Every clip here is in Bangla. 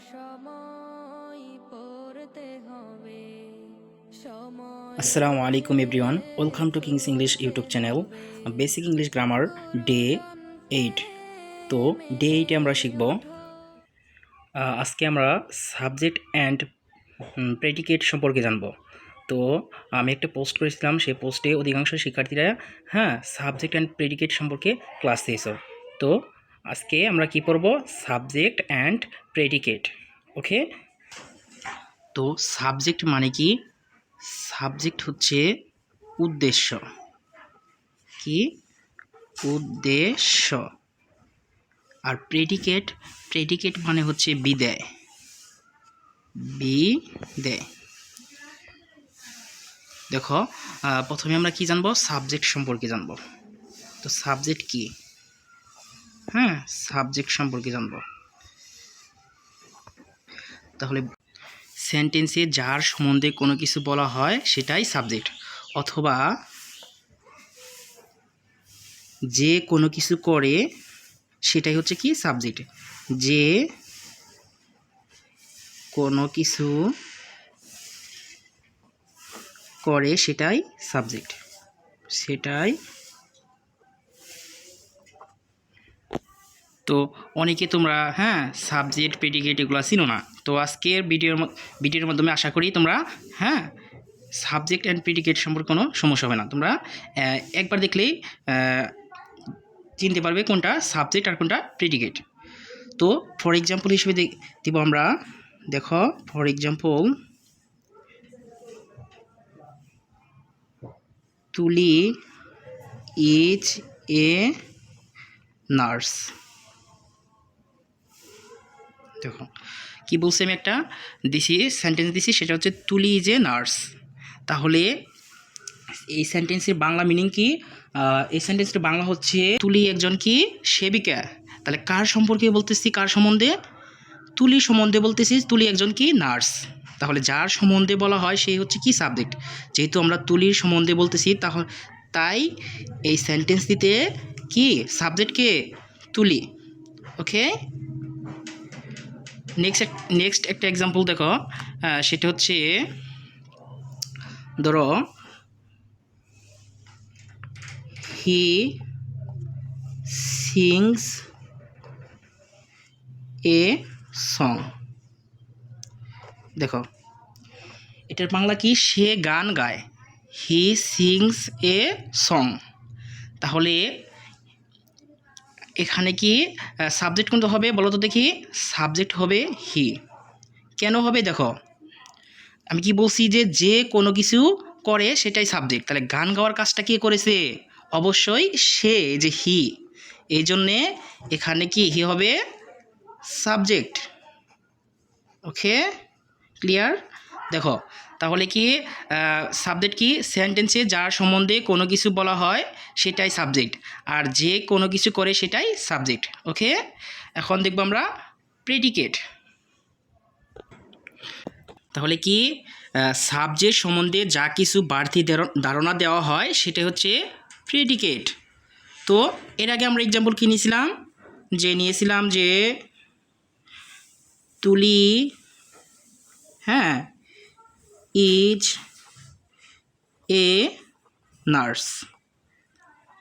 সময় পড়তে হবে সময় আসসালামু আলাইকুম everyone, welcome to kings English YouTube channel basic English grammar day 8। তো ডে 8-এ আমরা শিখব। আজকে আমরা সাবজেক্ট অ্যান্ড প্রেডিকেট সম্পর্কে জানব। তো আমি একটা পোস্ট করেছিলাম, সেই পোস্টে অধিকাংশ শিক্ষার্থীরা সাবজেক্ট অ্যান্ড প্রেডিকেট সম্পর্কে ক্লাস দিয়েছ। তো আজকে আমরা কি পড়ব? Subject and predicate. ওকে, তো সাবজেক্ট মানে কি? সাবজেক্ট হচ্ছে উদ্দেশ্য। কি? উদ্দেশ্য। আর প্রেডিকেট, প্রেডিকেট মানে হচ্ছে বিধেয়। বিধেয়। দেখো, প্রথমে আমরা কি জানবো? সাবজেক্ট সম্পর্কে জানবো। তো সাবজেক্ট কি? সাবজেক্ট সম্পর্কে জানবো। তাহলে সেন্টেন্সে যার সম্বন্ধে কোনো কিছু বলা হয় সেটাই সাবজেক্ট, অথবা যে কোনো কিছু করে সেটাই হচ্ছে কি? সাবজেক্ট। যে কোনো কিছু করে সেটাই সাবজেক্ট, সেটাই। তো অনেকে তোমরা সাবজেক্ট প্রেডিকেট এগুলো চিনো না। তো আজকের ভিডিওর মাধ্যমে আশা করি তোমরা সাবজেক্ট অ্যান্ড প্রেডিকেট সম্পর্কে কোনো সমস্যা হবে না। তোমরা একবার দেখলেই চিনতে পারবে কোনটা সাবজেক্ট আর কোনটা প্রেডিকেট। তো ফর এক্সাম্পল হিসেবে দিব আমরা। দেখো, ফর এক্সাম্পল, তুলি ইজ এ নার্স। দেখো কি বলছি, আমি একটা সেন্টেন্স দিছি, সেটা হচ্ছে তুলি ইজ এ নার্স। তাহলে এই সেন্টেন্সের বাংলা মিনিং কি? এই সেন্টেন্সের বাংলা হচ্ছে তুলি একজন কি? সেবিকা। তাহলে কার সম্পর্কে বলতেছি? কার সম্বন্ধে? তুলি সম্বন্ধে বলতেছি। তুলি একজন কি? নার্স। তাহলে যার সম্বন্ধে বলা হয় সেই হচ্ছে কি? সাবজেক্ট। যেহেতু আমরা তুলির সম্বন্ধে বলতেছি, তাই এই সেন্টেন্সটিতে কি? সাবজেক্টকে তুলি। ওকে, নেক্সট একটা এক্সাম্পল দেখো। সেটা হচ্ছে, ধরো, হি সিংস এ সং। দেখো এটার বাংলা কি? সে গান গায়। হি সিংস এ সং। তাহলে এখানে কি সাবজেক্ট কোনটা হবে বলো তো দেখি? সাবজেক্ট হবে হি। কেন হবে? দেখো, আমি কি বলছি যে কোনো কিছু করে সেটাই সাবজেক্ট। তাহলে গান গাওয়ার কাজটা কে করেছে? অবশ্যই সে, যে হি। এই জন্যে এখানে কি হি হবে সাবজেক্ট। ওকে, ক্লিয়ার? দেখো তাহলে কি সাবজেক্ট কি? সেন্টেন্সে যার সম্বন্ধে কোনো কিছু বলা হয় সেটাই সাবজেক্ট, আর যে কোনো কিছু করে সেটাই সাবজেক্ট। ওকে, এখন দেখব আমরা প্রেডিকেট। তাহলে কি? সাবজেক্ট সম্বন্ধে যা কিছু বাড়তি ধারণা দেওয়া হয় সেটা হচ্ছে প্রেডিকেট। তো এর আগে আমরা এক্সাম্পল কি নিয়েছিলাম যে তুলি ইজ এ নার্স।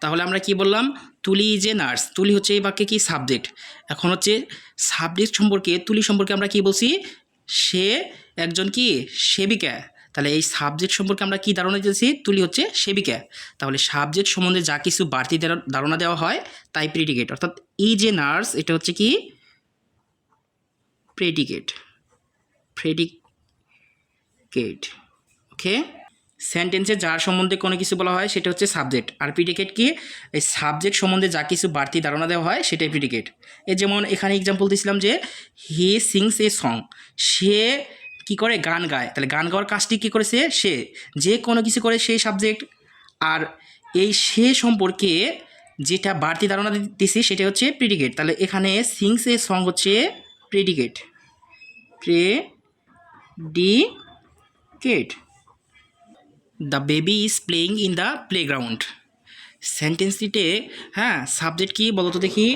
তাহলে আমরা কি বললাম? তুলি ইজ এ নার্স। তুলি হচ্ছে এই বাক্যে কি? সাবজেক্ট। এখন হচ্ছে সাবজেক্ট সম্পর্কে, তুলি সম্পর্কে আমরা কি বলছি? সে একজন কি? সেবিকা। তাহলে এই সাবজেক্ট সম্পর্কে আমরা কি ধারণা দিয়েছি? তুলি হচ্ছে সেবিকা। তাহলে সাবজেক্ট সম্বন্ধে যা কিছু বাড়তি ধারণা দেওয়া হয় তাই প্রেডিকেট। অর্থাৎ ইজ এ নার্স এটা হচ্ছে কি? প্রেডিকেট। প্রেডিকেট। ওকে, সেন্টেন্সে যার সম্বন্ধে কোনো কিছু বলা হয় সেটা হচ্ছে সাবজেক্ট, আর প্রিডিকেট কি? এই সাবজেক্ট সম্বন্ধে যা কিছু বাড়তি ধারণা দেওয়া হয় সেটাই প্রিডিকেট। এই যেমন এখানে এক্সাম্পল দিয়েছিলাম যে হি সিংস এ সং। সে কি করে? গান গায়। তাহলে গান গাওয়ার কাজটি কী করেছে? সে। যে কোনো কিছু করে সেই সাবজেক্ট, আর এই সে সম্পর্কে যেটা বাড়তি ধারণা দিচ্ছি সেটা হচ্ছে প্রিডিকেট। তাহলে এখানে সিংস এ সং হচ্ছে predicate. Predicate. The baby is playing in the playground. সেন্টেন্সটিতে সাবজেক্ট কি বলো তো দেখি?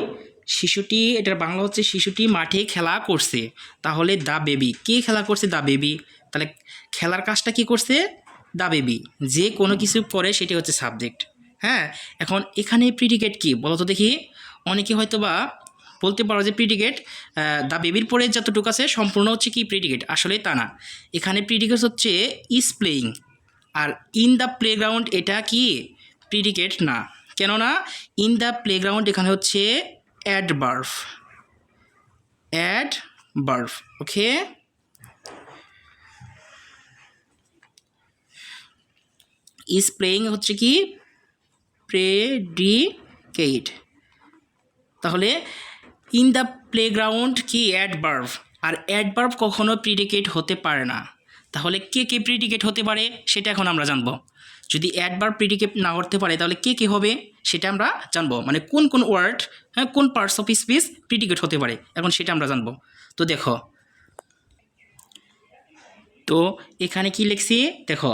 শিশুটি, এটার বাংলা হচ্ছে শিশুটি মাঠে খেলা করছে। তাহলে দ্য বেবি, কে খেলা করছে? The baby. তাহলে খেলার কাজটা কি করছে? The baby. যে কোনো কিছু করে সেটি হচ্ছে সাবজেক্ট। হ্যাঁ, এখন এখানে প্রিডিকেট কি বলো তো দেখি? অনেকে হয়তো বা বলতে পারো যে প্রিডিকেট দ্য বেবির পরে যতটুকু আছে সম্পূর্ণ হচ্ছে কি প্রিডিকেট। আসলে তা না, এখানে প্রিডিকেট হচ্ছে ইজ প্লেয়িং, আর ইন দ্য প্লেগ্রাউন্ড এটা কি প্রিডিকেট না। কেননা ইন দ্য প্লেগ্রাউন্ড এখানে হচ্ছে adverb, adverb. Okay, is playing হচ্ছে কি প্রেডিকেট। তাহলে ইন দ্য প্লেগ্রাউন্ড কি অ্যাডভার্ব, আর অ্যাডভার্ব কখনো প্রিডিকেট হতে পারে না। তাহলে কে কে প্রিডিকেট হতে পারে সেটা এখন আমরা জানবো। যদি অ্যাডভার্ব প্রিডিকেট না করতে পারে তাহলে কে কে হবে সেটা আমরা জানবো, মানে কোন কোন ওয়ার্ড, হ্যাঁ কোন পার্টস অফ স্পিচ প্রিডিকেট হতে পারে এখন সেটা আমরা জানবো। তো দেখো, তো এখানে কি লিখছি দেখো,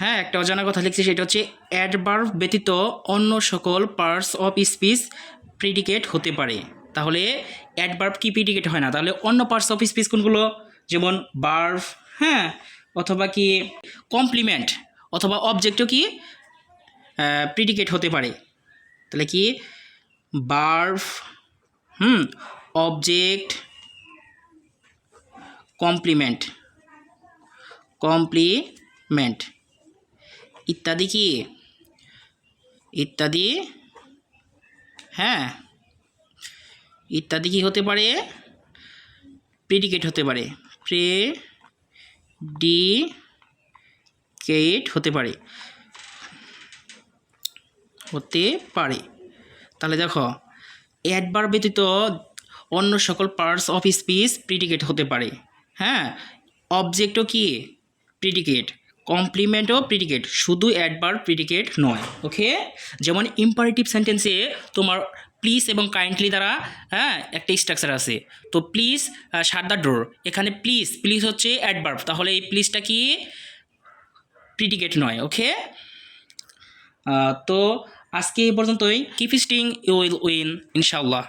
হ্যাঁ একটা অজানা কথা লিখছি, সেটা হচ্ছে অ্যাডভার্ব ব্যতীত অন্য সকল পার্টস অফ স্পিচ প্রিডিকেট হতে পারে। তাহলে অ্যাডভার্ব কি প্রিডিকেট হয় না, তাহলে অন্য পার্টস অফ স্পিচ কোনগুলো? যেমন ভার্ব, হ্যাঁ, অথবা কি কমপ্লিমেন্ট, অথবা অবজেক্টও কি প্রিডিকেট হতে পারে। তাহলে কি ভার্ব, অবজেক্ট, কমপ্লিমেন্ট, কমপ্লিমেন্ট ইত্যাদি কি ইত্যাদি, হ্যাঁ ইত্যাদি কি হতে পারে? প্রিডিকেট হতে পারে, প্রেডিকেট হতে পারে, হতে পারে। তাহলে দেখো, অ্যাডভার্ব ব্যতীত অন্য সকল পার্টস অফ স্পিচ প্রিডিকেট হতে পারে। হ্যাঁ, অবজেক্টও কি প্রিডিকেট, কমপ্লিমেন্টও প্রিডিকেট, শুধু অ্যাডভার্ব প্রিডিকেট নয়। ওকে, যেমন ইম্পারেটিভ সেন্টেন্সে তোমার প্লিজ এবং কাইন্ডলি দ্বারা হ্যাঁ একটা স্ট্রাকচার আছে। তো প্লিজ শাট দ্য ডোর, এখানে প্লিজ, প্লিজ হচ্ছে অ্যাডভার্ব, তাহলে এই প্লিজটা কি প্রিডিকেট নয়। ওকে, তো আজকে এই পর্যন্তই। Keep sting, you will win ইনশাআল্লাহ।